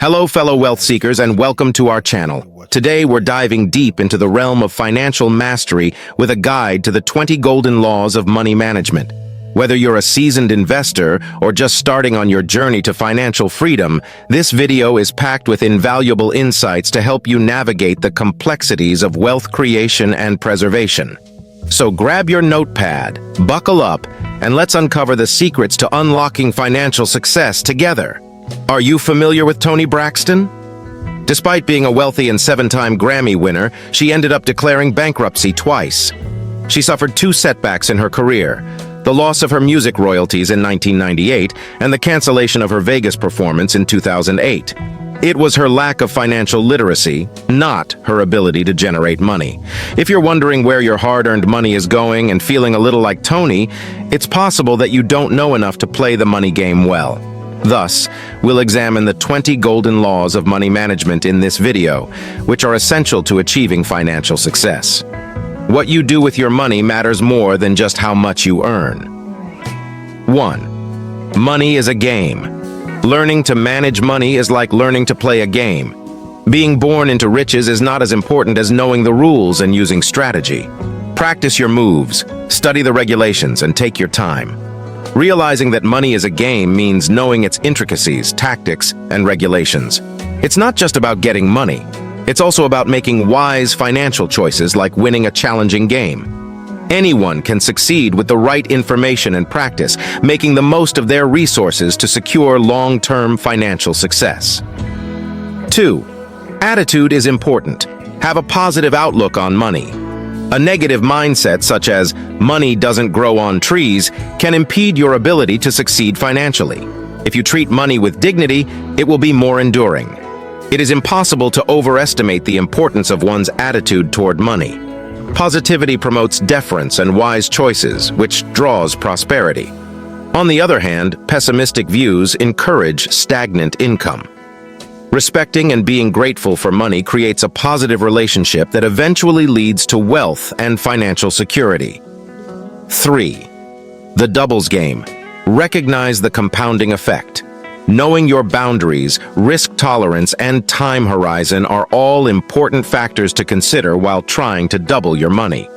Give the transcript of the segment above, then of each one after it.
Hello, fellow wealth seekers, and welcome to our channel. Today, we're diving deep into the realm of financial mastery with a guide to the 20 golden laws of money management. Whether you're a seasoned investor or just starting on your journey to financial freedom, this video is packed with invaluable insights to help you navigate the complexities of wealth creation and preservation. So grab your notepad, buckle up, and let's uncover the secrets to unlocking financial success together. Are you familiar with Toni Braxton? Despite being a wealthy and 7-time Grammy winner, she ended up declaring bankruptcy twice. She suffered 2 setbacks in her career: the loss of her music royalties in 1998 and the cancellation of her Vegas performance in 2008. It was her lack of financial literacy, not her ability to generate money. If you're wondering where your hard-earned money is going and feeling a little like Toni, it's possible that you don't know enough to play the money game well. Thus, we'll examine the 20 golden laws of money management in this video, which are essential to achieving financial success. What you do with your money matters more than just how much you earn. 1. Money is a game. Learning to manage money is like learning to play a game. Being born into riches is not as important as knowing the rules and using strategy. Practice your moves, study the regulations, and take your time. Realizing that money is a game means knowing its intricacies, tactics, and regulations. It's not just about getting money. It's also about making wise financial choices, like winning a challenging game. Anyone can succeed with the right information and practice, making the most of their resources to secure long-term financial success. 2. Attitude is important. Have a positive outlook on money. A negative mindset, such as "money doesn't grow on trees," can impede your ability to succeed financially. If you treat money with dignity, it will be more enduring. It is impossible to overestimate the importance of one's attitude toward money. Positivity promotes deference and wise choices, which draws prosperity. On the other hand, pessimistic views encourage stagnant income. Respecting and being grateful for money creates a positive relationship that eventually leads to wealth and financial security. 3. The doubles game. Recognize the compounding effect. Knowing your boundaries, risk tolerance, and time horizon are all important factors to consider while trying to double your money.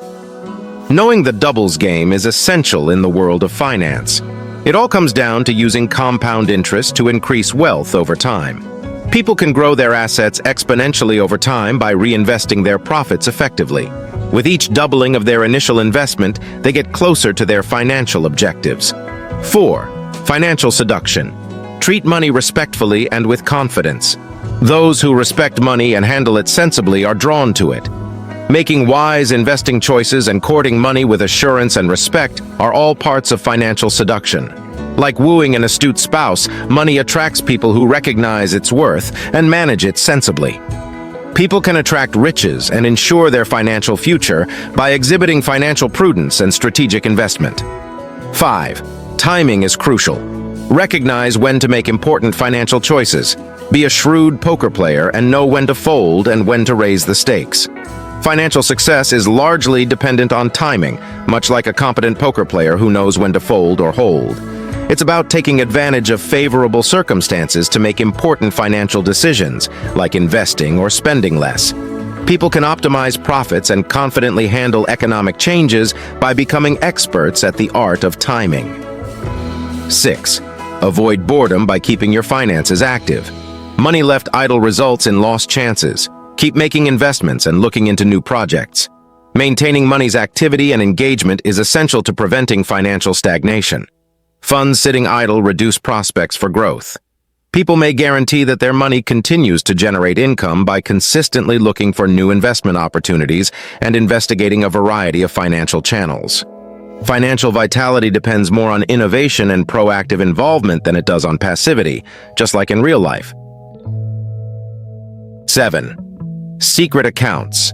Knowing the doubles game is essential in the world of finance. It all comes down to using compound interest to increase wealth over time. People can grow their assets exponentially over time by reinvesting their profits effectively. With each doubling of their initial investment, they get closer to their financial objectives. 4. Financial seduction. Treat money respectfully and with confidence. Those who respect money and handle it sensibly are drawn to it. Making wise investing choices and courting money with assurance and respect are all parts of financial seduction. Like wooing an astute spouse, money attracts people who recognize its worth and manage it sensibly. People can attract riches and ensure their financial future by exhibiting financial prudence and strategic investment. 5. Timing is crucial. Recognize when to make important financial choices. Be a shrewd poker player and know when to fold and when to raise the stakes. Financial success is largely dependent on timing, much like a competent poker player who knows when to fold or hold. It's about taking advantage of favorable circumstances to make important financial decisions, like investing or spending less. People can optimize profits and confidently handle economic changes by becoming experts at the art of timing. 6. Avoid boredom by keeping your finances active. Money left idle results in lost chances. Keep making investments and looking into new projects. Maintaining money's activity and engagement is essential to preventing financial stagnation. Funds sitting idle reduce prospects for growth. People may guarantee that their money continues to generate income by consistently looking for new investment opportunities and investigating a variety of financial channels. Financial vitality depends more on innovation and proactive involvement than it does on passivity, just like in real life. 7. Secret accounts.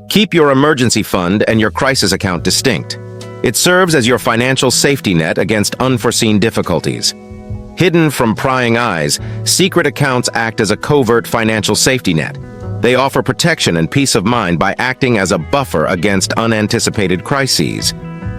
Keep your emergency fund and your crisis account distinct. It serves as your financial safety net against unforeseen difficulties. Hidden from prying eyes, secret accounts act as a covert financial safety net. They offer protection and peace of mind by acting as a buffer against unanticipated crises.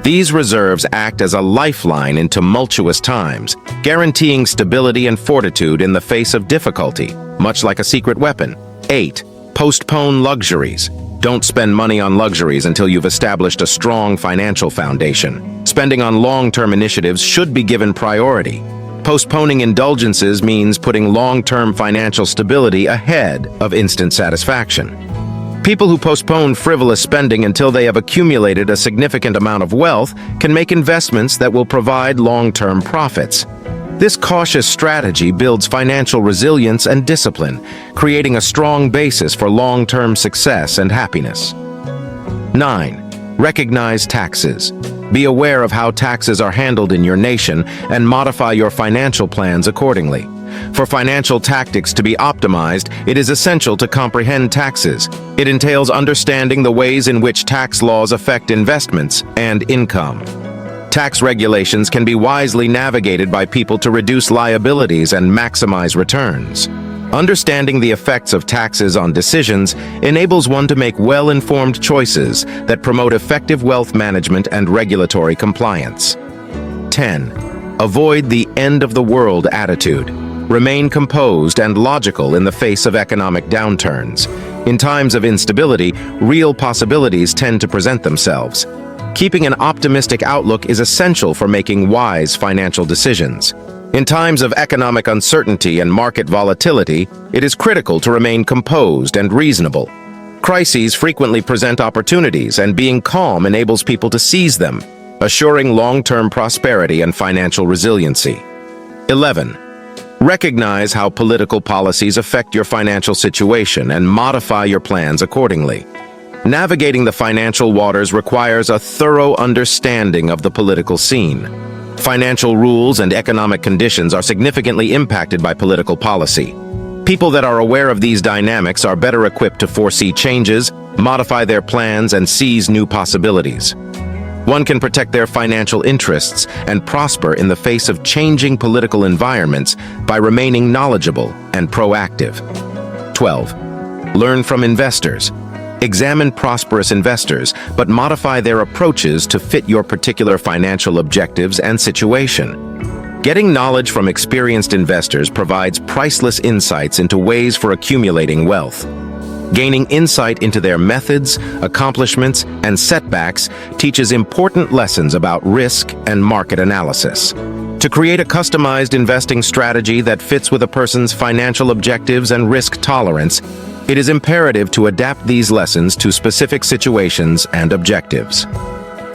These reserves act as a lifeline in tumultuous times, guaranteeing stability and fortitude in the face of difficulty. much like a secret weapon. 8. Postpone luxuries. Don't spend money on luxuries until you've established a strong financial foundation. Spending on long-term initiatives should be given priority. Postponing indulgences means putting long-term financial stability ahead of instant satisfaction. People who postpone frivolous spending until they have accumulated a significant amount of wealth can make investments that will provide long-term profits. This cautious strategy builds financial resilience and discipline, creating a strong basis for long-term success and happiness. 9. Recognize taxes. Be aware of how taxes are handled in your nation and modify your financial plans accordingly. For financial tactics to be optimized, it is essential to comprehend taxes. It entails understanding the ways in which tax laws affect investments and income. Tax regulations can be wisely navigated by people to reduce liabilities and maximize returns. Understanding the effects of taxes on decisions enables one to make well-informed choices that promote effective wealth management and regulatory compliance. 10. Avoid the end-of-the-world attitude. Remain composed and logical in the face of economic downturns. In times of instability, real possibilities tend to present themselves. Keeping an optimistic outlook is essential for making wise financial decisions. In times of economic uncertainty and market volatility, it is critical to remain composed and reasonable. Crises frequently present opportunities, and being calm enables people to seize them, assuring long-term prosperity and financial resiliency. 11. Recognize how political policies affect your financial situation and modify your plans accordingly. Navigating the financial waters requires a thorough understanding of the political scene. Financial rules and economic conditions are significantly impacted by political policy. People that are aware of these dynamics are better equipped to foresee changes, modify their plans, and seize new possibilities. One can protect their financial interests and prosper in the face of changing political environments by remaining knowledgeable and proactive. 12. Learn from investors. Examine prosperous investors, but modify their approaches to fit your particular financial objectives and situation. Getting knowledge from experienced investors provides priceless insights into ways for accumulating wealth. Gaining insight into their methods, accomplishments, and setbacks teaches important lessons about risk and market analysis. To create a customized investing strategy that fits with a person's financial objectives and risk tolerance, it is imperative to adapt these lessons to specific situations and objectives.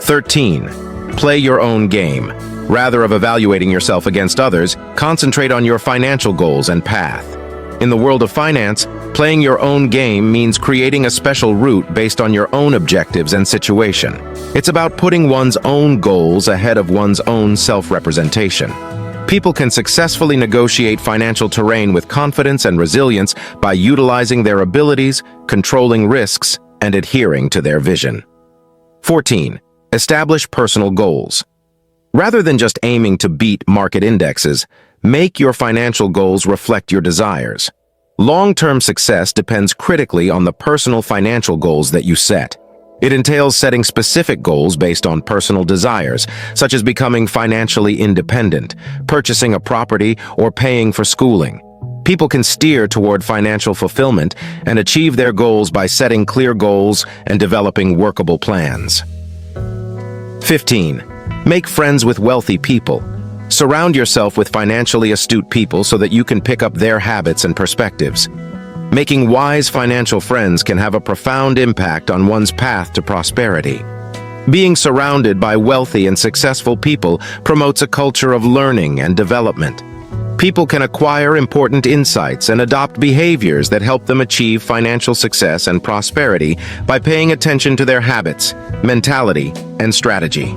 13. Play your own game. Rather of evaluating yourself against others, concentrate on your financial goals and path. In the world of finance, playing your own game means creating a special route based on your own objectives and situation. It's about putting one's own goals ahead of one's own self-representation. People can successfully negotiate financial terrain with confidence and resilience by utilizing their abilities, controlling risks, and adhering to their vision. 14. Establish personal goals. Rather than just aiming to beat market indexes, make your financial goals reflect your desires. Long-term success depends critically on the personal financial goals that you set. It entails setting specific goals based on personal desires, such as becoming financially independent, purchasing a property, or paying for schooling. People can steer toward financial fulfillment and achieve their goals by setting clear goals and developing workable plans. 15. Make friends with wealthy people. Surround yourself with financially astute people so that you can pick up their habits and perspectives. Making wise financial friends can have a profound impact on one's path to prosperity. Being surrounded by wealthy and successful people promotes a culture of learning and development. People can acquire important insights and adopt behaviors that help them achieve financial success and prosperity by paying attention to their habits, mentality, and strategy.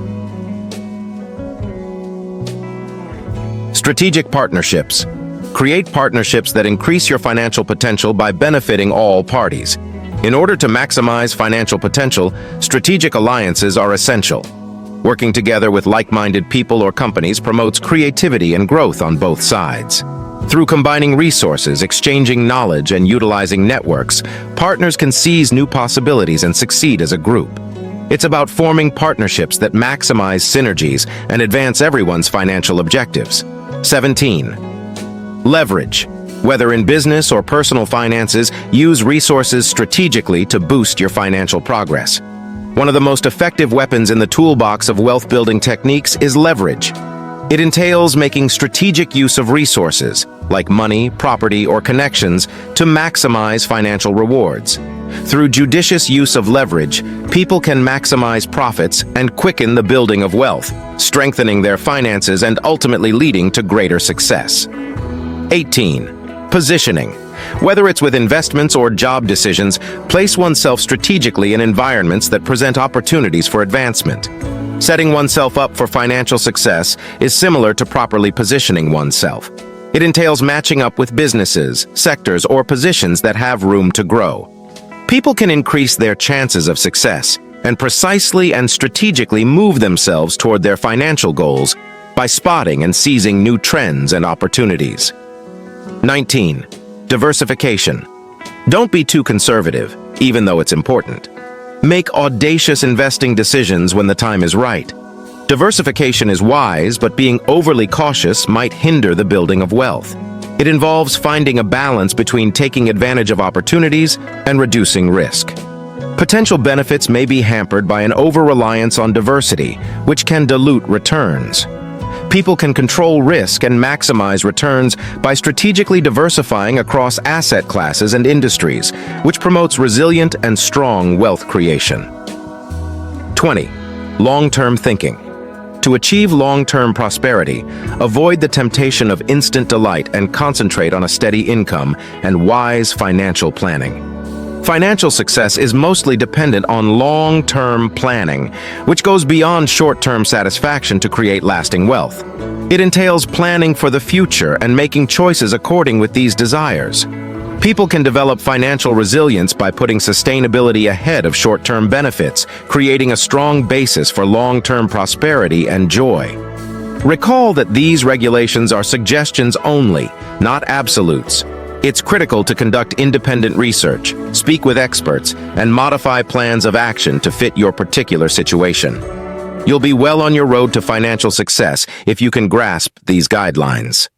Strategic partnerships. Create partnerships that increase your financial potential by benefiting all parties. In order to maximize financial potential, strategic alliances are essential. Working together with like-minded people or companies promotes creativity and growth on both sides. Through combining resources, exchanging knowledge, and utilizing networks, partners can seize new possibilities and succeed as a group. It's about forming partnerships that maximize synergies and advance everyone's financial objectives. 17. Leverage. Whether in business or personal finances, use resources strategically to boost your financial progress. One of the most effective weapons in the toolbox of wealth-building techniques is leverage. It entails making strategic use of resources, like money, property, or connections, to maximize financial rewards. Through judicious use of leverage, people can maximize profits and quicken the building of wealth, strengthening their finances and ultimately leading to greater success. 18. Positioning. Whether it's with investments or job decisions, place oneself strategically in environments that present opportunities for advancement. Setting oneself up for financial success is similar to properly positioning oneself. It entails matching up with businesses, sectors, or positions that have room to grow. People can increase their chances of success and precisely and strategically move themselves toward their financial goals by spotting and seizing new trends and opportunities. 19. Diversification. Don't be too conservative, even though it's important. Make audacious investing decisions when the time is right. Diversification is wise, but being overly cautious might hinder the building of wealth. It involves finding a balance between taking advantage of opportunities and reducing risk. Potential benefits may be hampered by an over-reliance on diversity, which can dilute returns. People can control risk and maximize returns by strategically diversifying across asset classes and industries, which promotes resilient and strong wealth creation. 20. Long-term thinking. To achieve long-term prosperity, avoid the temptation of instant delight and concentrate on a steady income and wise financial planning. Financial success is mostly dependent on long-term planning, which goes beyond short-term satisfaction to create lasting wealth. It entails planning for the future and making choices according with these desires. People can develop financial resilience by putting sustainability ahead of short-term benefits, creating a strong basis for long-term prosperity and joy. Recall that these regulations are suggestions only, not absolutes. It's critical to conduct independent research, speak with experts, and modify plans of action to fit your particular situation. You'll be well on your road to financial success if you can grasp these guidelines.